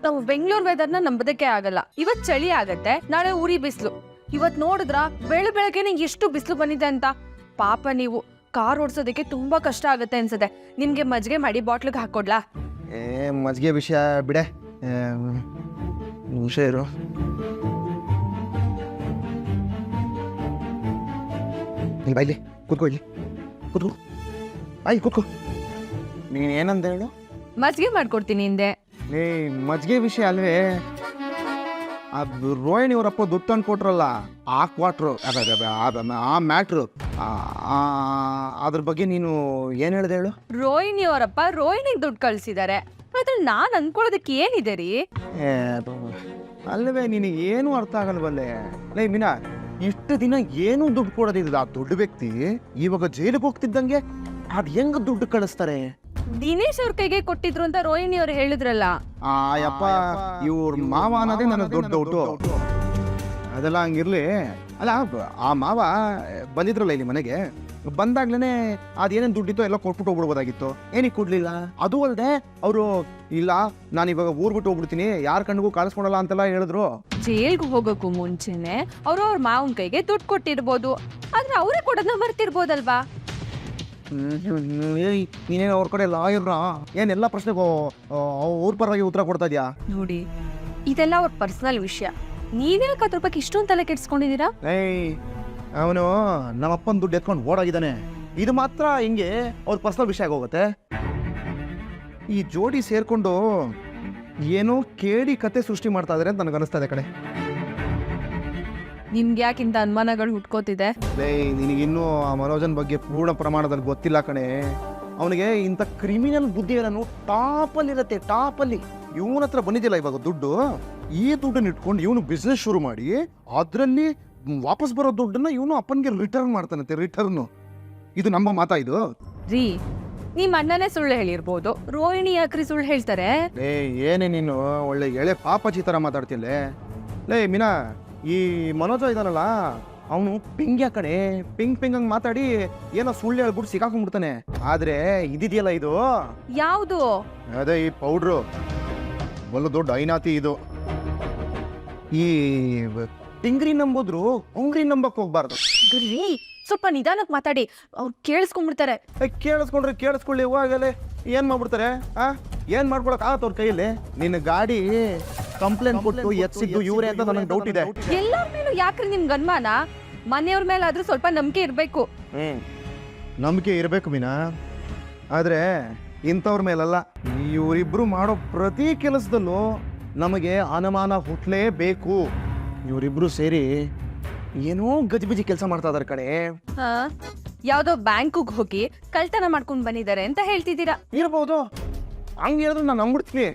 ನಾವು ಬೆಂಗಳೂರು ವೆದರ್ನ ನಂಬೋದಕ್ಕೆ ಆಗಲ್ಲ. ಇವತ್ ಚಳಿ ಆಗತ್ತೆ, ನಾಳೆ ಉರಿ ಬಿಸಿಲು. ಇವತ್ ನೋಡಿದ್ರ ಬೆಳಗ್ಗೆನೆ ಎಷ್ಟು ಬಿಸಿಲು ಬಂದಿದೆ ಅಂತ. ಪಾಪ ನೀವು ಕಾರ್ ಓಡಿಸೋದಕ್ಕೆ ತುಂಬಾ ಕಷ್ಟ ಆಗತ್ತೆ ಅನ್ಸತ್ತೆ. ನಿಮ್ಗೆ ಮಜ್ಜಿಗೆ ಮಾಡಿ ಬಾಟ್ಲಿಗೆ ಹಾಕೊಡ್ಲಾ? ಮಜ್ಜಿಗೆ ವಿಷಯ ಬಿಡೆ, ನಿಮಿಷ ಇರು. ಇಲ್ಲಿ ಬಾಯ್ಲಿ ಕೂತ್ಕೊ, ಇಲ್ಲಿ ಕೂತ್ಕೊ, ಬಾಯ್ ಕೂತ್ಕೊ. ನೀನು ಏನಂತ ಹೇಳು? ಮಜ್ಜಿಗೆ ಮಾಡ್ಕೊಡ್ತೀನಿ ಹಿಂದೆ. ಮಜ್ಜಿಗೆ ವಿಷಯ ಅಲ್ವೇ, ಅದು ರೋಹಿಣಿ ಅವರಪ್ಪ ದುಡ್ಡು ತಂದು ಕೊಟ್ರಲ್ಲ ಆ ಕ್ವಾಟ್ರು, ಆ ಮ್ಯಾಟ್ರು, ಅದ್ರ ಬಗ್ಗೆ ನೀನು ಏನು ಹೇಳ್ದೆ ಹೇಳು? ರೋಹಿಣಿ ಅವರಪ್ಪ ರೋಹಿಣಿಗೆ ದುಡ್ಡು ಕಳ್ಸಿದ್ದಾರೆ. ಆದ್ರೆ ನಾನ್ ಅನ್ಕೊಳ್ಳೋದಕ್ಕೆ ಏನಿದೆ ರೀ? ಅಲ್ಲವೇ ನಿನಗೆ ಏನು ಅರ್ಥ ಆಗಲ್ವಲ್ಲೇ. ಲೇ ಮೀನಾ, ಇಷ್ಟು ದಿನ ಏನು ದುಡ್ಡು ಕೊಡೋದಿಲ್ಲ ಆ ದೊಡ್ಡ ವ್ಯಕ್ತಿ, ಇವಾಗ ಜೈಲಿಗೆ ಹೋಗ್ತಿದ್ದಂಗೆ ಅದ್ ಹೆಂಗ ದುಡ್ಡು ಕಳಿಸ್ತಾರೆ? ದಿನೇಶ್ ಅವ್ರ ಕೈಗೆ ಕೊಟ್ಟಿದ್ರು ಅಂತ ರೋಹಿಣಿ ಅವ್ರು ಹೇಳಿದ್ರಲ್ಲ. ಯಪ್ಪ, ಇವ್ರ ಮಾವ ಅನ್ನೋದೇ ನನಗೆ ದೊಡ್ಡ ಡೌಟು. ಅದೆಲ್ಲ ಹಂಗಿರ್ಲಿ. ಅಲ್ಲ, ಆ ಮಾವ ಬಂದಿದ್ರಲ್ಲ ಇಲ್ಲಿ ಮನೆಗೆ, ಬಂದಾಗ್ಲೇನೆ ಅದೇನೇನು ದುಡ್ಡಿತ್ತೋ ಎಲ್ಲ ಕೊಟ್ಬಿಟ್ಟು ಹೋಗ್ಬಿಡ್ಬೋದಾಗಿತ್ತು. ಏನಕ್ಕೆ ಕೊಡ್ಲಿಲ್ಲ? ಅದು ಅಲ್ಲದೆ ಅವರು ಇಲ್ಲ ನಾನು ಇವಾಗ ಊರ್ ಬಿಟ್ಟು ಹೋಗ್ಬಿಡ್ತೀನಿ, ಯಾರ ಕಣ್ಣಿಗೂ ಕಾಣಿಸ್ಕೊಳಲ್ಲ ಅಂತೆಲ್ಲ ಹೇಳಿದ್ರು. ಜೈಲ್ಗೆ ಹೋಗೋಕ್ಕೂ ಮುಂಚೆನೆ ಅವ್ರ ಮಾವನ್ ಕೈಗೆ ದುಡ್ಡು ಕೊಟ್ಟಿರ್ಬೋದು, ಆದ್ರೆ ಅವರೇ ಕೊಡೋದನ್ನ ಮರ್ತಿರ್ಬೋದಲ್ವಾ? ನೀನೇನು ಅವ್ರ ಕಡೆ ಲಾಯರ್ನ ಏನೆಲ್ಲ ಪ್ರಶ್ನೆಗೂ ಅವ್ರ ಪರವಾಗಿ ಉತ್ತರ ಕೊಡ್ತಾ ಇದ್ಯಾ? ನೋಡಿ, ಇದೆಲ್ಲ ಅವ್ರ ಪರ್ಸನಲ್ ವಿಷಯ. ನೀವ್ಯಾಕೆ ಅದ್ರ ಬಗ್ಗೆ ಇಷ್ಟೊಂದು ತಲೆ ಕೆಡ್ಸ್ಕೊಂಡಿದೀರಾ? ಅವನು ನಮ್ಮಪ್ಪನ ದುಡ್ಡು ಎತ್ಕೊಂಡು ಓಡಾಗಿದ್ದಾನೆ. ಇದು ಮಾತ್ರ ಹಿಂಗೆ ಅವ್ರ ಪರ್ಸನಲ್ ವಿಷಯ ಆಗೋಗುತ್ತೆ. ಈ ಜೋಡಿ ಸೇರ್ಕೊಂಡು ಏನೋ ಕೇಳಿ ಕತೆ ಸೃಷ್ಟಿ ಮಾಡ್ತಾ ಇದಾರೆ ಅಂತ ನನಗೆ ಅನಿಸ್ತಾ ಇದೆ ಕಡೆ. ನಿಮ್ಗೆ ಯಾಕಿಂತ ಅನುಮಾನಗಳು ಹುಟ್ಕೋತಿದೆ? ನಿನಗಿನ್ನೂ ಆ ಮನೋಜನ್ ಬಗ್ಗೆ ಪೂರ್ಣ ಪ್ರಮಾಣದಲ್ಲಿ ಗೊತ್ತಿಲ್ಲ ಕಣೆ. ಅವನಿಗೆ ಇಂಥ ಕ್ರಿಮಿನಲ್ ಬುದ್ಧಿ ನಾನು ಟಾಪಲ್ಲಿರತ್ತೆ, ಟಾಪಲ್ಲಿ. ಇವನ ಹತ್ರ ಬಂದಿದ್ದಿಲ್ಲ ಇವಾಗ ದುಡ್ಡು, ಈ ದುಡ್ಡನ್ನ ಇಟ್ಕೊಂಡು ಇವನು ಬಿಸ್ನೆಸ್ ಶುರು ಮಾಡಿ ಅದರಲ್ಲಿ ವಾಪಸ್ ಬರೋ ದುಡ್ಡನ್ನ ಇವನು ಅಪ್ಪನಿಗೆ ರಿಟರ್ನ್ ಮಾಡ್ತಾನಂತೆ. ರಿಟರ್ನು ಇದು ನಮ್ಮ ಮಾತಾ? ಇದು ರೀ, ನಿಮ್ ಅಣ್ಣನೇ ಸುಳ್ಳು ಹೇಳಿರ್ಬೋದು, ರೋಹಿಣಿ ಯಾಕ್ರಿ ಸುಳ್ಳು ಹೇಳ್ತಾರೆ? ಏನೇ ನೀನು ಒಳ್ಳೆ ಎಳೆ ಪಾಪಚಿ ಥರ ಮಾತಾಡ್ತಿಲ್ಲ. ಲೇ ಮೀನಾ, ಈ ಮನೋಜ ಇದಾನಲ್ಲ ಅವನು ಪಿಂಗ್ಯ ಕಡೆ, ಪಿಂಗ್ ಹಂಗ್ ಮಾತಾಡಿ ಏನೋ ಸುಳ್ಳು ಹೇಳ್ಬಿಟ್ಟು ಸಿಕ್ಕಾಕೊಂಡ್ಬಿಡ್ತಾನೆ. ಆದ್ರೆ ಇದಿದೆಯಲ್ಲ, ಇದು ಯಾವುದು? ಅದೇ ಈ ಪೌಡ್ರು, ಒಂದು ದೊಡ್ಡ ಐನಾತಿ ಇದು. ಈ ಟಿಂಗ್ರಿ ನಂಬೋದ್ರು ಉಂಗ್ರಿ ನಂಬಕ್ ಹೋಗ್ಬಾರ್ದು. ರೀ, ಸ್ವಲ್ಪ ನಿಧಾನಕ್ಕೆ ಮಾತಾಡಿ, ಅವ್ರು ಕೇಳಿಸ್ಕೊಂಡ್ಬಿಡ್ತಾರೆ. ಕೇಳಿಸ್ಕೊಂಡ್ರೆ ಕೇಳಿಸ್ಕೊಳ್ಳಿ, ಹೋಗಲೇ ಏನ್ ಮಾಡ್ಬಿಡ್ತಾರೆ? ಏನ್ ಮಾಡ್ಕೊಳಕ್ ಆಗತ್ತ ಅವ್ರ ಕೈಯಲ್ಲಿ? ನಿನ್ನ ಗಾಡಿ ಕಂಪ್ಲೇಂಟ್ ಕೊಟ್ಟು ಎತ್ತಿದ್ದು ಇವ್ರೆ ಅಂತ ನನಗೆ ಡೌಟ್ ಇದೆ. ಎಲ್ಲರ ಮೇಲೂ ಯಾಕ್ರಿ ನಿಮ್ಗೆ ಅನುಮಾನ? ಮನೆಯವ್ರ ಮೇಲಾದ್ರೂ ಸ್ವಲ್ಪ ನಂಬಿಕೆ ಇರ್ಬೇಕು. ನಂಬಿಕೆ ಇರಬೇಕು ಮೀನಾ, ಆದ್ರೆ ಇಂಥವ್ರ ಮೇಲಲ್ಲ. ಇವರಿಬ್ರು ಮಾಡೋ ಪ್ರತಿ ಕೆಲಸದಲ್ಲೂ ನಮಗೆ ಅನುಮಾನ ಹುಟ್ಲೇಬೇಕು. ಇವರಿಬ್ರು ಸೇರಿ ಏನೋ ಗಜಿಬಿಜಿ ಕೆಲಸ ಮಾಡ್ತಾ ಇದಾರೆ ಕಡೆ. ಯಾವ್ದೋ ಬ್ಯಾಂಕಿಗೆ ಹೋಗಿ ಕಳ್ತನ ಮಾಡ್ಕೊಂಡ್ ಬಂದಿದ್ದಾರೆ ಅಂತ ಹೇಳ್ತಿದ್ದೀರಾ? ಇರ್ಬೋದು, ಹಂಗೆ ಹೇಳಿದ್ರೆ ನಾನು ನಂಬಿಡ್ತೀನಿ.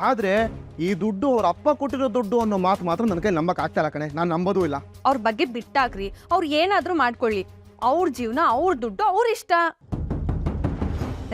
ಆದ್ರೆ ಈ ದುಡ್ಡು ಅವ್ರ ಅಪ್ಪ ಕೊಟ್ಟಿರೋ ದುಡ್ಡು ಅನ್ನೋ ಮಾತು ಮಾತ್ರ ನನ್ನ ಕೈ ನಂಬಕ್ ಆಗ್ತಾ ಇಲ್ಲ ಕಣೆ. ನಾನು ನಂಬೋದೂ ಇಲ್ಲ. ಅವ್ರ ಬಗ್ಗೆ ಬಿಟ್ಟಾಕ್ರಿ, ಅವ್ರು ಏನಾದ್ರೂ ಮಾಡ್ಕೊಳ್ಳಿ. ಅವ್ರ ಜೀವನ, ಅವ್ರ ದುಡ್ಡು, ಅವ್ರ ಇಷ್ಟ.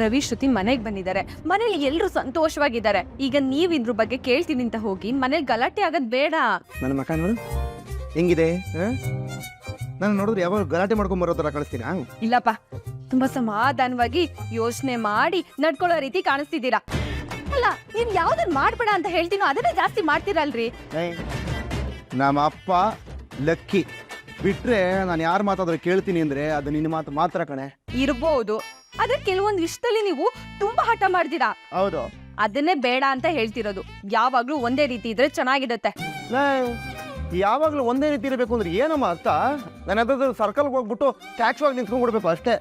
ರವಿ ಶ್ರುತಿ ಮನೆಗೆ ಬಂದಿದ್ದಾರೆ, ಮನೇಲಿ ಎಲ್ರು ಸಂತೋಷವಾಗಿದ್ದಾರೆ. ಈಗ ನೀವ್ ಇದ್ರ ಬಗ್ಗೆ ಕೇಳ್ತೀನಿ ಅಂತ ಹೋಗಿ ಮನೇಲಿ ಗಲಾಟೆ ಆಗದ್ ಬೇಡ. ನನ್ನ ಮಕ ನೋಡು ಹೆಂಗಿದೆ. ನಾನು ನೋಡಿದ್ರೆ ಯಾವಾಗ ಗಲಾಟೆ ಮಾಡ್ಕೊಂಡ್ ಬರೋ ತರ ಕಳಿಸ್ತೀನ? ಇಲ್ಲಪ್ಪ, ತುಂಬಾ ಸಮಾಧಾನವಾಗಿ ಯೋಚನೆ ಮಾಡಿ ನಡ್ಕೊಳ್ಳೋ ರೀತಿ ಕಾಣಿಸ್ತಿದ್ದೀರಾ. ಅಲ್ಲ, ನೀವ್ ಯಾವ್ದನ್ ಮಾಡ್ಬೇಡ ಅಂತ ಹೇಳ್ತೀನೋ ಅದನ್ನೇ ಜಾಸ್ತಿ ಮಾಡ್ತೀರಲ್ರಿ. ನಮ್ಮ ಅಪ್ಪ ಲಕ್ಕಿ ಬಿಟ್ರೆ ನಾನು ಯಾರು ಮಾತಾದ್ರೆ ಕೇಳ್ತೀನಿ ಅಂದ್ರೆ ಅದು ನಿನ್ನ ಮಾತು ಮಾತ್ರ ಕಣೆ. ಇರ್ಬೋದು, ಆದ್ರೆ ಕೆಲವೊಂದು ವಿಷಯದಲ್ಲಿ ನೀವು ತುಂಬಾ ಹಠ ಮಾಡ್ತೀರಾ. ಹೌದು, ಅದನ್ನೇ ಬೇಡ ಅಂತ ಹೇಳ್ತಿರೋದು. ಯಾವಾಗ್ಲೂ ಒಂದೇ ರೀತಿ ಇದ್ರೆ ಚೆನ್ನಾಗಿರುತ್ತೆ. ಯಾವಾಗ್ಲೂ ಒಂದೇ ರೀತಿ ಇರಬೇಕು ಅಂದ್ರೆ ಏನಮ್ಮ ಅರ್ಥ? ನಾನು ಅದ್ರ ಸರ್ಕಲ್ಗೆ ಹೋಗ್ಬಿಟ್ಟು ಟ್ಯಾಕ್ಸ್ ಆಗಿ ನಿಂತ್ಕೊಂಡ್ಬಿಡ್ಬೇಕು ಅಷ್ಟೇ.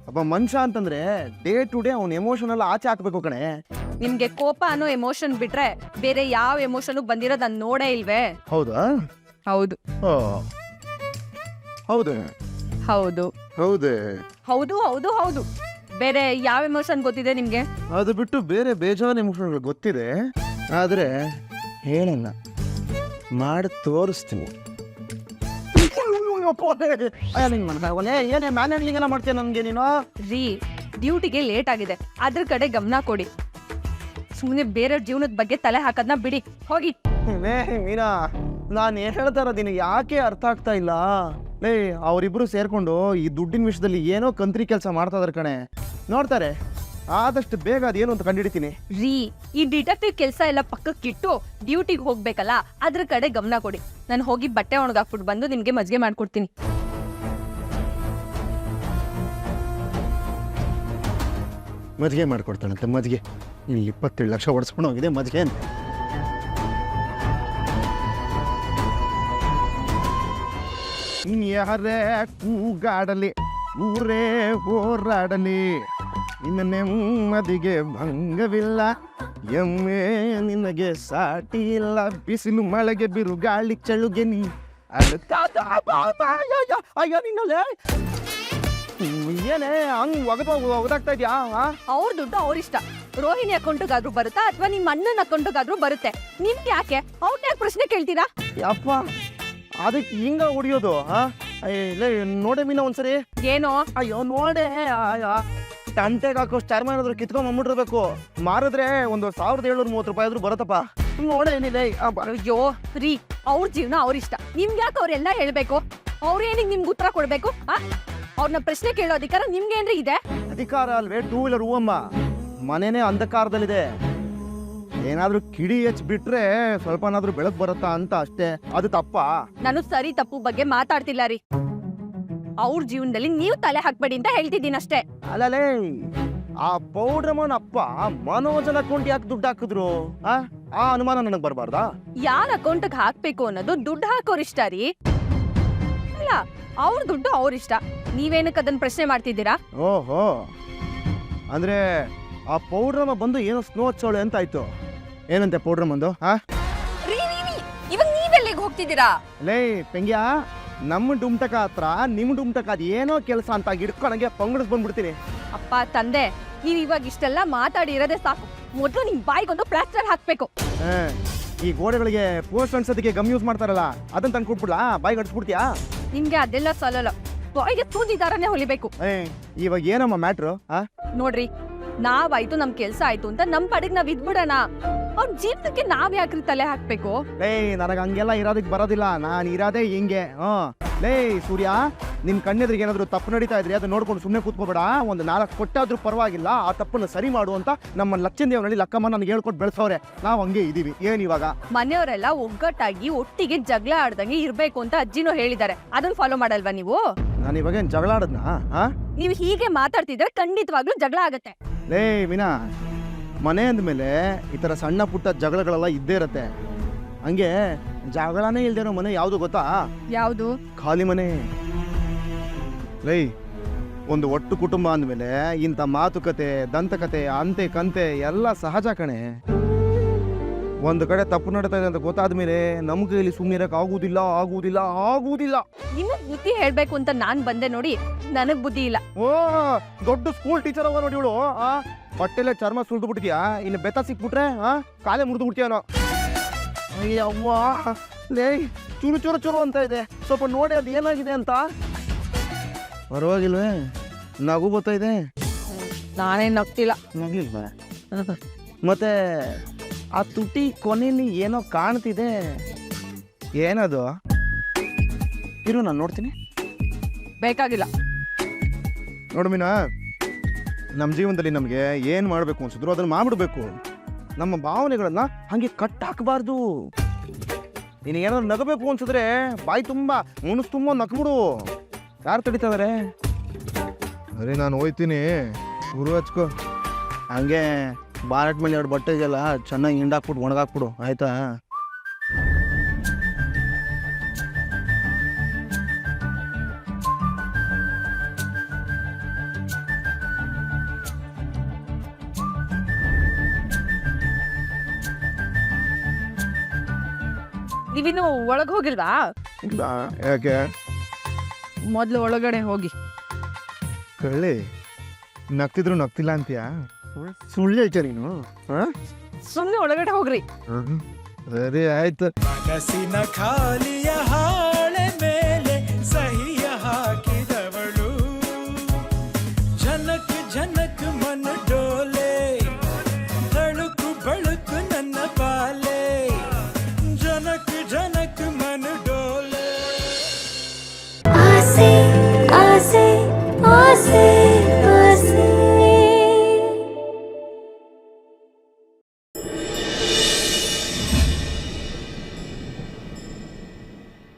ಒಬ್ಬ ಮನುಷ್ಯ ಅಂತಂದ್ರೆ ಡೇ ಟು ಡೇ ಅವ್ನ ಎಮೋಷನ್ ಆಚೆ ಹಾಕ್ಬೇಕು ಕಣೆ. ನಿಮ್ಗೆ ಕೋಪ ಅನ್ನೋ ಎಮೋಷನ್ ಬಿಟ್ರೆ ಬೇರೆ ಯಾವ ಎಮೋಷನ್ ಬಂದಿರೋದ್ ನಾನ್ ನೋಡೇ ಇಲ್ವೇ? ಹೌದಾ? ಹೌದು ಹೌದು ಹೌದು ಹೌದೇ ಹೌದು ಹೌದು ಹೌದು. ಬೇರೆ ಯಾವ ಎಮೋಷನ್ ಗೊತ್ತಿದೆ ನಿಮ್ಗೆ? ಅದು ಬಿಟ್ಟು ಬೇರೆ ಬೇಜಾನ್ ಎಮೋಷನ್ಗಳು ಗೊತ್ತಿದೆ, ಆದ್ರೆ ಹೇಳಲ್ಲ, ಮಾಡಿ ತೋರಿಸ್ತೀನಿ. ಏನೇ ಮ್ಯಾನೇಜ್ಮೆಂಟ್ ಎಲ್ಲ ಮಾಡ್ತೀಯ ನನ್ಗೆ ನೀನು? ರೀ, ಡ್ಯೂಟಿಗೆ ಲೇಟ್ ಆಗಿದೆ, ಅದ್ರ ಕಡೆ ಗಮನ ಕೊಡಿ. ಸುಮ್ಮನೆ ಬೇರೆ ಜೀವನದ ಬಗ್ಗೆ ತಲೆ ಹಾಕದ್ನ ಬಿಡಿ, ಹೋಗಿ. ಮೀನಾ, ನಾನು ಏನ್ ಹೇಳ್ತಾ ಇರೋದು ನಿನಗೆ ಯಾಕೆ ಅರ್ಥ ಆಗ್ತಾ ಇಲ್ಲ? ಅವರಿಬ್ರು ಸೇರ್ಕೊಂಡು ಈ ದುಡ್ಡಿನ ವಿಷಯದಲ್ಲಿ ಏನೋ ಕಂತ್ರಿ ಕೆಲಸ ಮಾಡ್ತಾ ಇದಾರೆ ಕಣೆ. ನೋಡ್ತಾರೆ ಆದಷ್ಟು ಬೇಗ ಅದೇನು ಅಂತ ಕಂಡಿಡಿತೀನಿ. ರೀ, ಈ ಡಿಟೆಕ್ಟಿವ್ ಕೆಲಸ ಎಲ್ಲ ಪಕ್ಕಕ್ಕಿಟ್ಟು ಡ್ಯೂಟಿಗೆ ಹೋಗ್ಬೇಕಲ್ಲ, ಅದ್ರ ಕಡೆ ಗಮನ ಕೊಡಿ. ನಾನು ಹೋಗಿ ಬಟ್ಟೆ ಒಣಗಾಕ್ಬಿಟ್ಟು ಬಂದು ನಿಮ್ಗೆ ಮಜ್ಜಿಗೆ ಮಾಡ್ಕೊಡ್ತೀನಿ. ಮಜ್ಜಿಗೆ ಮಾಡ್ಕೊಡ್ತಾಳಂತೆ. ಮಜ್ಜಿಗೆ ಇಲ್ಲಿ 27 ಲಕ್ಷ ಹೊಡ್ಸ್ಕೊಂಡು ಹೋಗಿದೆ ಮಜ್ಜಿಗೆ ಅಂತ. ಯಾರೇ ಕೂಗಾಡಲಿ, ಊರೇ ಹೋರಾಡಲಿ, ನಿನ್ನ ನೆಮ್ಮದಿಗೆ ಭಂಗವಿಲ್ಲ, ಎಮ್ಮೆ ನಿನಗೆ ಸಾಟಿ ಇಲ್ಲ, ಬಿಸಿಲು ಮಳೆಗೆ ಬಿರುಗಾಳಿ ಚಳುಗೆ ನೀ ಅಯ್ಯೋ ನಿನ್ನಲ್ಲೇ ಏನೇ ಹಂಗ್ ಒಗದಾಗ್ತಾ ಇದ್ಯಾ? ಅವ್ರ ದುಡ್ಡು ಅವ್ರಿಷ್ಟ. ರೋಹಿಣಿ ಅಕೌಂಟ್ಗಾದ್ರೂ ಬರುತ್ತಾ ಅಥವಾ ನಿಮ್ಮ ಅಣ್ಣನ ಅಕೌಂಟ್ಗಾದ್ರೂ ಬರುತ್ತೆ. ನಿಮ್ಗೆ ಯಾಕೆ ಅವ್ನ ಯಾಕೆ ಪ್ರಶ್ನೆ ಕೇಳ್ತೀರಾ? ಯಪ್ಪ, ಅದಕ್ಕೆ ಹಿಂಗ ಹೊಡಿಯೋದು? ನೋಡೆ ಮೀನ ಒಂದ್ಸರಿ. ಏನೋ? ಅಯ್ಯೋ ನೋಡೆ, ತಂಟೆಗೆ ಹಾಕೋ ಸ್ಟಾರ್ ಏನಾದ್ರು ಕಿತ್ಕೊಂಡ್ ಬಂದ್ಬಿಟ್ಟಿರ್ಬೇಕು. ಮಾರಿದ್ರೆ ಒಂದು 1730 ರೂಪಾಯಿ ಆದ್ರೂ ಬರುತ್ತಪ್ಪ. ನೋಡೆ ಏನಿದೆ. ಅಯ್ಯೋ ರೀ, ಅವ್ರ ಜೀವನ ಅವ್ರಿಷ್ಟ. ನಿಮ್ಗೆ ಯಾಕೆ ಅವ್ರೆಲ್ಲ ಹೇಳ್ಬೇಕು? ಅವ್ರೇನಿಗೆ ನಿಮ್ಗೆ ಉತ್ತರ ಕೊಡ್ಬೇಕು? ಅವ್ರನ್ನ ಪ್ರಶ್ನೆ ಕೇಳೋ ಅಧಿಕಾರ ನಿಮ್ಗೇನ್ರಿ ಇದೆ? ಅಧಿಕಾರ ಅಲ್ವೇ, 2 ವೀಲರ್ ಹೂವಮ್ಮ. ಮನೆನೇ ಅಂಧಕಾರದಲ್ಲಿದೆ. ಏನಾದ್ರೂ ಕಿಡಿ ಬಿಟ್ರೆ ಸ್ವಲ್ಪನಾದ್ರೂ ಬೆಳಕು ಬರುತ್ತಾ ಅಂತ ಅಷ್ಟೇ. ಅದು ತಪ್ಪ? ನಾನು ಸರಿ ತಪ್ಪು ಬಗ್ಗೆ ಮಾತಾಡ್ತಿಲ್ಲ ರೀ. ಅವ್ರ ಜೀವನದಲ್ಲಿ ನೀವು ತಲೆ ಹಾಕ್ಬೇಡಿ ಅಂತ ಹೇಳ್ತಿದ್ದೀನಿ ಅಷ್ಟೇ. ಅಲ್ಲಲೇ, ಆ ಪೌಡ್ರಮ್ಮನ ಅಪ್ಪ ಮನೋಜನ ಅಕೌಂಟ್ ಯಾಕೆ ದುಡ್ಡು ಹಾಕಿದ್ರು? ಆ ಅನುಮಾನ ನನಗೆ ಬರಬಾರ್ದಾ? ಯಾರ ಅಕೌಂಟ್ಗೆ ಹಾಕ್ಬೇಕು ಅನ್ನೋದು ದುಡ್ಡು ಹಾಕೋರಿಷ್ಟ ರೀ. ಅಲ್ಲ, ಅವ್ರ ದುಡ್ಡು ಅವ್ರಿಷ್ಟ. ನೀವೇನಕ್ಕೆ ಅದನ್ನ ಪ್ರಶ್ನೆ ಮಾಡ್ತಿದ್ದೀರಾ? ಓಹೋ, ಅಂದ್ರೆ ಆ ಪೌಡ್ರಮ್ಮ ಬಂದು ಏನೋ ಸ್ನೋ ಹಚ್ಚೋಳೆ ಅಂತ ಆಯ್ತು. ಏನಂತೆ ಪೌಡ್ರಮ್ಮಂದು? ಇವಾಗ ನೀವೆಲ್ಲಿಗೆ ಹೋಗ್ತಿದ್ದೀರಾ? ಲೇ ಪೆಂಗ್ಯಾ, ನಮ್ಮ ಡುಮ್ಟಕ ಹತ್ರ ನಿಮ್ ಡುಮ್ಟಕ ಅದ್ ಏನೋ ಕೆಲಸ ಅಂತ ಹಿಡ್ಕೊಂಡಂಗೆ ಪಂಗಡಿಸ್ ಬಂದ್ಬಿಡ್ತೀನಿ. ಅಪ್ಪ ತಂದೆ, ನೀವ್ ಇವಾಗ ಇಷ್ಟೆಲ್ಲ ಮಾತಾಡಿ ಇರೋದೇ ಸಾಕು. ಮೊದ್ಲು ನಿಮ್ ಬಾಯಿಗೊಂದು ಪ್ಲಾಸ್ಟರ್ ಹಾಕ್ಬೇಕು. ಈ ಗೋಡೆಗಳಿಗೆ ಪೋಸ್ಟ್ ಅನ್ಸೋದಕ್ಕೆ ಗಮ್ ಯೂಸ್ ಮಾಡ್ತಾರಲ್ಲ, ಅದನ್ನ ತಂದು ಕೊಟ್ಬಿಡ್ಲಾ? ಬಾಯಿಗೆ ಅಡ್ಸ್ಬಿಡ್ತೀಯಾ? ನಿಮ್ಗೆ ಅದೆಲ್ಲ ಸಲಲ್ಲ. ಬಾಯಿಗೆ ಸೂಜಿದಾರನೇ ಹೊಲಿಬೇಕು. ಇವಾಗ ಏನಮ್ಮ ಮ್ಯಾಟ್ರು? ನೋಡ್ರಿ, ನಾವಾಯ್ತು ನಮ್ ಕೆಲ್ಸ ಆಯ್ತು ಅಂತ ನಮ್ ಪಡೆಗ್ ನಾವ್ ಇದ್ಬಿಡೋಣ. ಅವ್ರ ಜೀವನಕ್ಕೆ ನಾವ್ ಯಾಕ್ರಿ ತಲೆ ಹಾಕ್ಬೇಕು? ನನಗ ಹಂಗೆಲ್ಲ ಇರೋದಕ್ಕೆ ಬರೋದಿಲ್ಲ. ನಾನ್ ಇರೋದೇ ಹಿಂಗೆ. ಲೇ ಸೂರ್ಯ, ನಿನ್ ಕಣ್ಣೆದ್ರಿಗೆ ಏನಾದ್ರು ತಪ್ಪು ನಡೀತಾ ಇದ್ರಿ ಅದು ನೋಡ್ಕೊಂಡು ಸುಮ್ಮನೆ ಕೂತ್ಕೋಬೇಡ. ಒಂದು 4 ಕೊಟ್ಟಾದ್ರೂ ಪರವಾಗಿಲ್ಲ, ಆ ತಪ್ಪನ್ನು ಸರಿ ಮಾಡು ಅಂತ ನಮ್ಮ ಲಚ್ಚಂದೇವನಹಳ್ಳಿ ಲಕ್ಕಮ್ಮ ನನಗೆ ಹೇಳ್ಕೊಟ್ಟು ಬೆಳೆಸವ್ರೆ. ನಾವ್ ಹಂಗೆ ಇದೀವಿ. ಏನ್ ಇವಾಗ? ಮನೆಯವರೆಲ್ಲ ಒಗ್ಗಟ್ಟಾಗಿ ಒಟ್ಟಿಗೆ ಜಗಳ ಆಡ್ದಂಗೆ ಇರ್ಬೇಕು ಅಂತ ಅಜ್ಜಿನೂ ಹೇಳಿದ್ದಾರೆ. ಅದನ್ನ ಫಾಲೋ ಮಾಡಲ್ವಾ ನೀವು? ನಾನು ಇವಾಗ ಏನ್ ಜಗಳ ಆಡದ್ನಾ? ನೀವು ಹೀಗೆ ಮಾತಾಡ್ತಿದ್ರೆ ಖಂಡಿತವಾಗ್ಲೂ ಜಗಳ ಆಗತ್ತೆ. ಲೇ ಮೀನಾ, ಮನೆ ಅಂದ್ಮೇಲೆ ಈ ತರ ಸಣ್ಣ ಪುಟ್ಟ ಜಗಳಗಳೆಲ್ಲ ಇದ್ದೇ ಇರತ್ತೆ. ಹಂಗೆ ಜಗಳನೇ ಇಲ್ದೇನೋ ಮನೆ ಯಾವ್ದು ಗೊತ್ತಾ? ಯಾವ್ದು? ಖಾಲಿ ಮನೆ. ಲೈ, ಒಂದು ಒಟ್ಟು ಕುಟುಂಬ ಅಂದ್ಮೇಲೆ ಇಂಥ ಮಾತುಕತೆ, ದಂತಕತೆ, ಅಂತೆ ಕಂತೆ ಎಲ್ಲ ಸಹಜ ಕಣೆ. ಒಂದು ಕಡೆ ತಪ್ಪು ನಡೀತಾ ಇದೆ ಅಂತ ಗೊತ್ತಾದ್ಮೇಲೆ ನಮ್ ಕೈಲಿ ಸುಮ್ಮನಿರಕ್ ಆಗುದಿಲ್ಲ. ನಿಮಗ್ ಬುದ್ಧಿ ಹೇಳ್ಬೇಕು ಅಂತ ನಾನ್ ಬಂದೆ ನೋಡಿ, ನನಗ್ ಬುದ್ಧಿ ಇಲ್ಲ. ಓ, ದೊಡ್ಡ ಸ್ಕೂಲ್ ಟೀಚರ್ ಅವ ನೋಡಿ ಇವಳು. ಹೊಟ್ಟೆಲೆ ಚರ್ಮ ಸುಳ್ದು ಬಿಡ್ತೀಯಾ? ಇನ್ನು ಬೆತ್ತ ಸಿಕ್ಬಿಟ್ರೆ ಕಾಲೇ ಮುರಿದು ಬಿಡ್ತೀಯನೋ. ಅಯ್ಯವ್ವ, ಲೇ ಚೂರು ಚೂರು ಚೂರು ಅಂತ ಇದೆ. ಸ್ವಲ್ಪ ನೋಡಿ ಅದು ಏನಾಗಿದೆ ಅಂತ. ಪರವಾಗಿಲ್ವೇ? ನಗು ಬರ್ತಾ ಇದೆ. ನಾನೇ ನಗ್ತಿಲ್ಲ. ನಗ್ಲಿಲ್ವಾ? ಮತ್ತೆ ಆ ತುಟಿ ಕೊನೆಯಲ್ಲಿ ಏನೋ ಕಾಣ್ತಿದೆ. ಏನದು? ಇರು, ನಾನು ನೋಡ್ತೀನಿ. ಬೇಕಾಗಿಲ್ಲ. ನೋಡು ಮೀನಾ, ನಮ್ಮ ಜೀವನದಲ್ಲಿ ನಮಗೆ ಏನು ಮಾಡಬೇಕು ಅನ್ಸಿದ್ರು ಅದನ್ನು ಮಾಡ್ಬಿಡ್ಬೇಕು. ನಮ್ಮ ಭಾವನೆಗಳನ್ನ ಹಂಗೆ ಕಟ್ ಹಾಕಬಾರ್ದು. ನೀನು ಏನಾದ್ರು ನಗಬೇಕು ಅನ್ಸಿದ್ರೆ ಬಾಯಿ ತುಂಬ ಮುನಸ್ ತುಂಬ ನಕ್ಬಿಡು. ಯಾರು ತಡಿತಾ ಇದಾರೆ? ಅರೆ ನಾನು ಹೋಯ್ತೀನಿ, ಉರು ಹಚ್ಕೋ. ಹಂಗೆ ಬಾನೆಟ್ ಮೇಲೆ 2 ಬಟ್ಟೆ ಇದೆಯಲ್ಲ, ಚೆನ್ನಾಗಿ ಹಿಂಡಾಕ್ಬಿಟ್ಟು ಒಣಗಾಕ್ಬಿಡು, ಆಯ್ತಾ? ನೀವಿನ್ನು ಒಳಗ್ ಹೋಗಿಲ್ವಾ? ಯಾಕೆ? ಮೊದ್ಲು ಒಳಗಡೆ ಹೋಗಿ. ಕಳ್ಳಿ, ನಗ್ತಿದ್ರು ನಗ್ತಿಲ್ಲ ಅಂತೀಯಾ? ಸುಳ್ಳು ಹೇಳ್ತೀಯ ನೀನು? ಸುಮ್ಮನೆ ಒಳಗಡೆ ಹೋಗ್ರಿ. ಸರಿ ಆಯ್ತು. ಮನಸ್ಸಿನ ಖಾಲಿಯ ಹಾಳೆ ಮೇಲೆ ಸಹಿಯ ಹಾಕಿದವಳು, ಜನಕ್ ಜನಕ್ ಮನ ಡೋಲೆ, ತಳುಕು ಬಳುಕು ನನ್ನ ಬಾಲೆ, ಜನಕ್ ಜನಕ್ ಮನ ಡೋಲೆ. ಆಸೆ ಆಸೆ ಆಸೆ